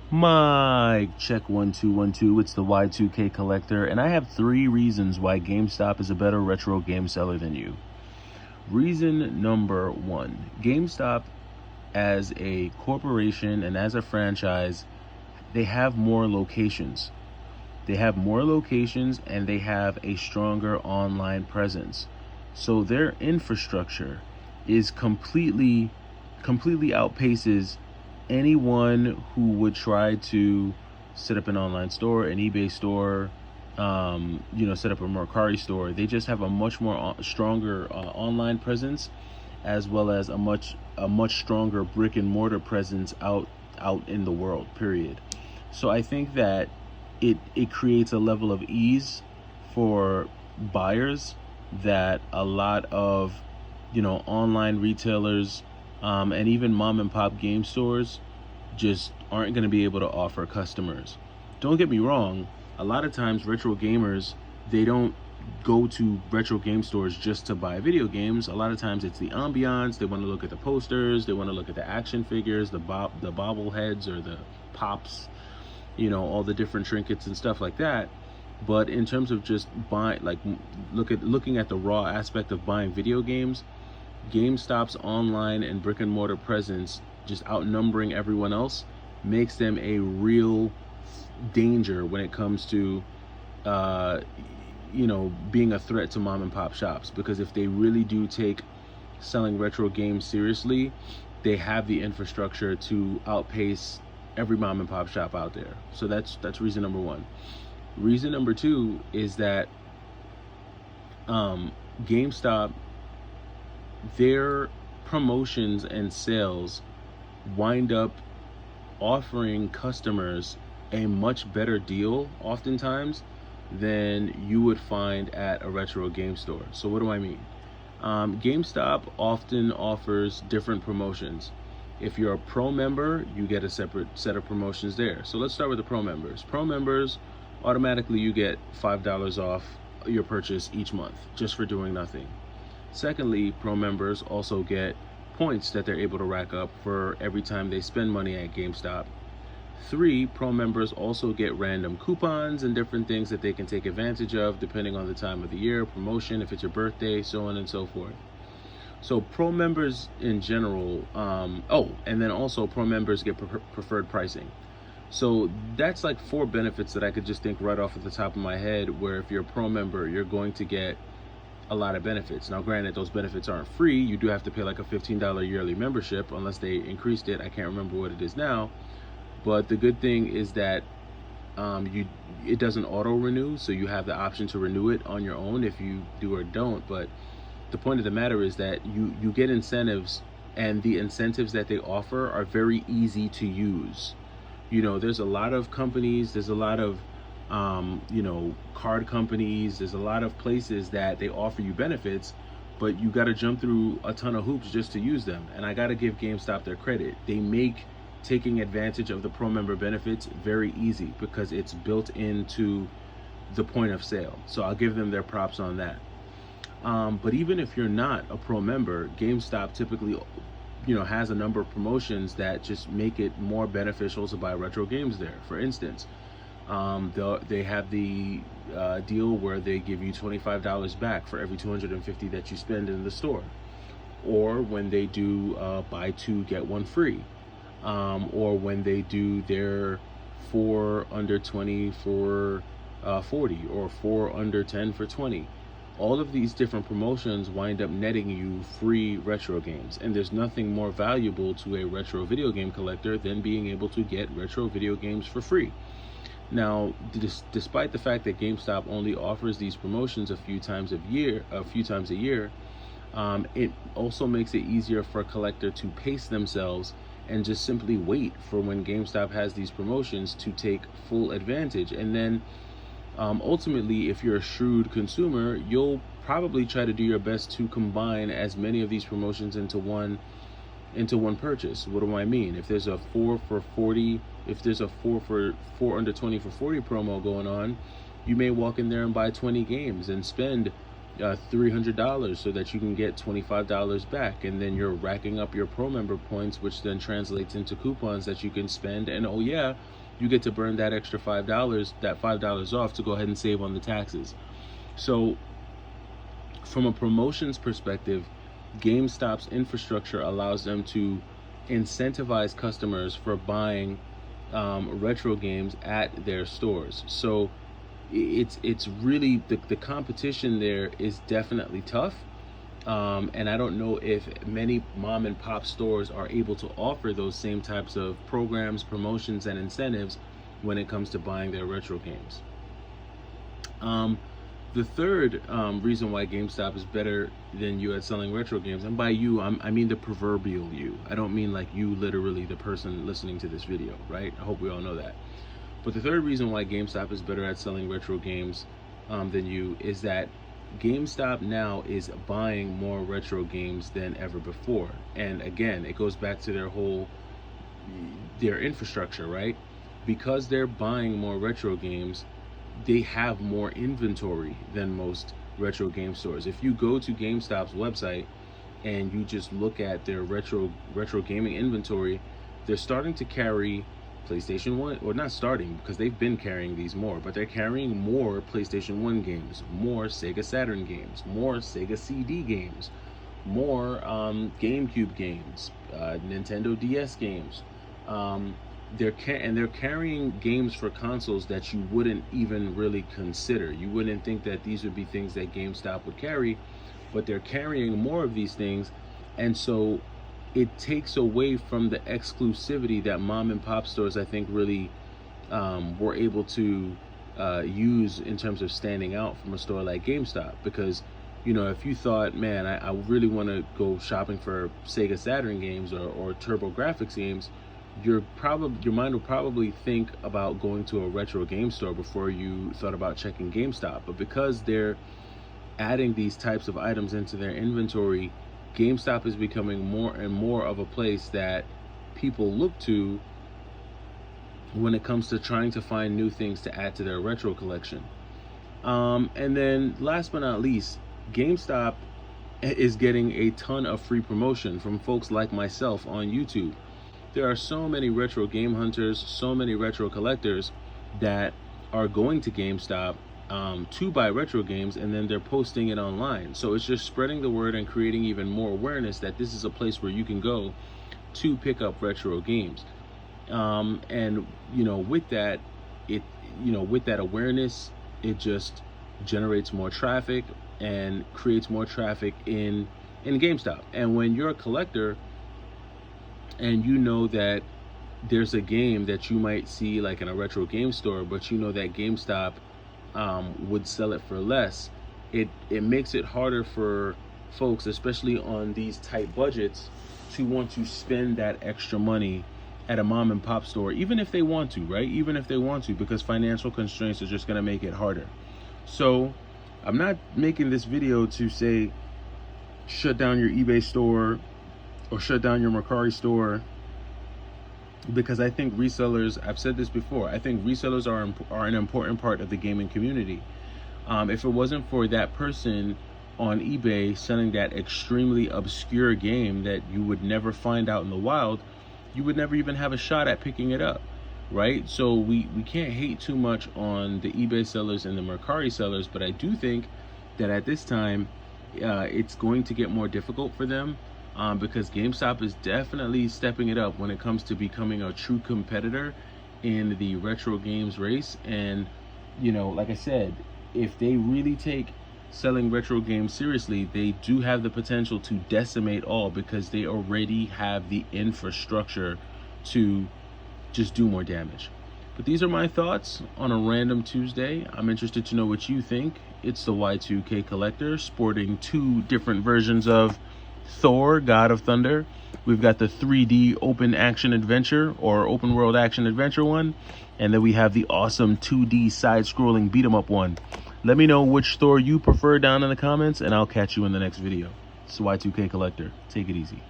Mike, check 1212. It's the Y2K collector, and I have 3 reasons why GameStop is a better retro game seller than you. Reason number 1, GameStop as a corporation and as a franchise, they have more locations. They have more locations and they have a stronger online presence. So their infrastructure is completely outpaces anyone who would try to set up an online store, an eBay store, set up a Mercari store. They just have a much more stronger online presence, as well as a much stronger brick and mortar presence out in the world. Period. So I think that it creates a level of ease for buyers that a lot of online retailers and even mom and pop game stores just aren't going to be able to offer customers. Don't get me wrong, a lot of times retro gamers, they don't go to retro game stores just to buy video games. A lot of times it's the ambiance. They want to look at the posters, they want to look at the action figures, the bobbleheads or the pops, all the different trinkets and stuff like that. But in terms of just buying, like looking at the raw aspect of buying video games, GameStop's online and brick and mortar presence, just outnumbering everyone else, makes them a real danger when it comes to being a threat to mom and pop shops. Because if they really do take selling retro games seriously, they have the infrastructure to outpace every mom and pop shop out there. So that's reason number 1. Reason number 2 is that GameStop, their promotions and sales wind up offering customers a much better deal oftentimes than you would find at a retro game store. So what do I mean? GameStop often offers different promotions. If you're a pro member, you get a separate set of promotions there. So let's start with the pro members. Pro members, automatically you get $5 off your purchase each month just for doing nothing. Secondly, pro members also get points that they're able to rack up for every time they spend money at GameStop. 3, pro members also get random coupons and different things that they can take advantage of depending on the time of the year, promotion, if it's your birthday, so on and so forth. So pro members in general, and then also pro members get preferred pricing. So that's like 4 benefits that I could just think right off at the top of my head, where if you're a pro member, you're going to get a lot of benefits. Now granted, those benefits aren't free. You do have to pay like a $15 yearly membership, unless they increased it. I can't remember what it is now. But the good thing is that it doesn't auto renew, so you have the option to renew it on your own if you do or don't. But the point of the matter is that you get incentives, and the incentives that they offer are very easy to use. There's a lot of companies, there's a lot of card companies, there's a lot of places that they offer you benefits, but you got to jump through a ton of hoops just to use them. And I got to give GameStop their credit. They make taking advantage of the pro member benefits very easy because it's built into the point of sale. So I'll give them their props on that. But even if you're not a pro member, GameStop typically has a number of promotions that just make it more beneficial to buy retro games there. For instance, they have the deal where they give you $25 back for every $250 that you spend in the store, or when they do buy 2 get 1 free, or when they do their 4 under 20 for 40, or 4 under 10 for 20. All of these different promotions wind up netting you free retro games, and there's nothing more valuable to a retro video game collector than being able to get retro video games for free. Now, despite the fact that GameStop only offers these promotions a few times a year, it also makes it easier for a collector to pace themselves and just simply wait for when GameStop has these promotions to take full advantage. And then ultimately, if you're a shrewd consumer, you'll probably try to do your best to combine as many of these promotions into one purchase. What do I mean? If there's a 4 for 40, if there's a 4 under 20 for 40 promo going on, you may walk in there and buy 20 games and spend $300 so that you can get $25 back, and then you're racking up your pro member points, which then translates into coupons that you can spend. And oh yeah, you get to burn that extra $5, that $5 off to go ahead and save on the taxes. So from a promotions perspective, GameStop's infrastructure allows them to incentivize customers for buying retro games at their stores. So it's really the competition there is definitely tough. And I don't know if many mom and pop stores are able to offer those same types of programs, promotions, and incentives when it comes to buying their retro games. The third reason why GameStop is better than you at selling retro games, and by you, I mean the proverbial you. I don't mean like you literally, the person listening to this video, right? I hope we all know that. But the third reason why GameStop is better at selling retro games than you is that GameStop now is buying more retro games than ever before. And again, it goes back to their infrastructure, right? Because they're buying more retro games, they have more inventory than most retro game stores. If you go to GameStop's website and you just look at their retro gaming inventory, they're starting to carry PlayStation 1, or not starting, because they've been carrying these more, but they're carrying more PlayStation 1 games, more Sega Saturn games, more Sega CD games, more GameCube games, Nintendo DS games. They're carrying games for consoles that you wouldn't even really consider. You wouldn't think that these would be things that GameStop would carry, but they're carrying more of these things, and so it takes away from the exclusivity that mom and pop stores, I think, really were able to use in terms of standing out from a store like GameStop. Because, you know, if you thought, man, I really want to go shopping for Sega Saturn games or TurboGrafx games, your mind will probably think about going to a retro game store before you thought about checking GameStop. But because they're adding these types of items into their inventory, GameStop is becoming more and more of a place that people look to when it comes to trying to find new things to add to their retro collection. And then last but not least, GameStop is getting a ton of free promotion from folks like myself on YouTube. There are so many retro game hunters, so many retro collectors that are going to GameStop to buy retro games, and then they're posting it online. So it's just spreading the word and creating even more awareness that this is a place where you can go to pick up retro games. And you know, with that awareness, it just generates more traffic and creates more traffic in GameStop. And when you're a collector and you know that there's a game that you might see like in a retro game store, but you know that GameStop would sell it for less, it makes it harder for folks, especially on these tight budgets, to want to spend that extra money at a mom and pop store, even if they want to, right? Even if they want to, because financial constraints are just going to make it harder. So I'm not making this video to say shut down your eBay store or shut down your Mercari store, because I think resellers, I've said this before, I think resellers are an important part of the gaming community. If it wasn't for that person on eBay selling that extremely obscure game that you would never find out in the wild, you would never even have a shot at picking it up, right? So we can't hate too much on the eBay sellers and the Mercari sellers, but I do think that at this time it's going to get more difficult for them, because GameStop is definitely stepping it up when it comes to becoming a true competitor in the retro games race. And, you know, like I said, if they really take selling retro games seriously, they do have the potential to decimate all, because they already have the infrastructure to just do more damage. But these are my thoughts on a random Tuesday. I'm interested to know what you think. It's the Y2K Collector, sporting two different versions of Thor, God of Thunder. We've got the 3D open action adventure or open world action adventure one, and then we have the awesome 2D side-scrolling beat 'em up one. Let me know which Thor you prefer down in the comments, and I'll catch you in the next video. It's the Y2K Collector. Take it easy.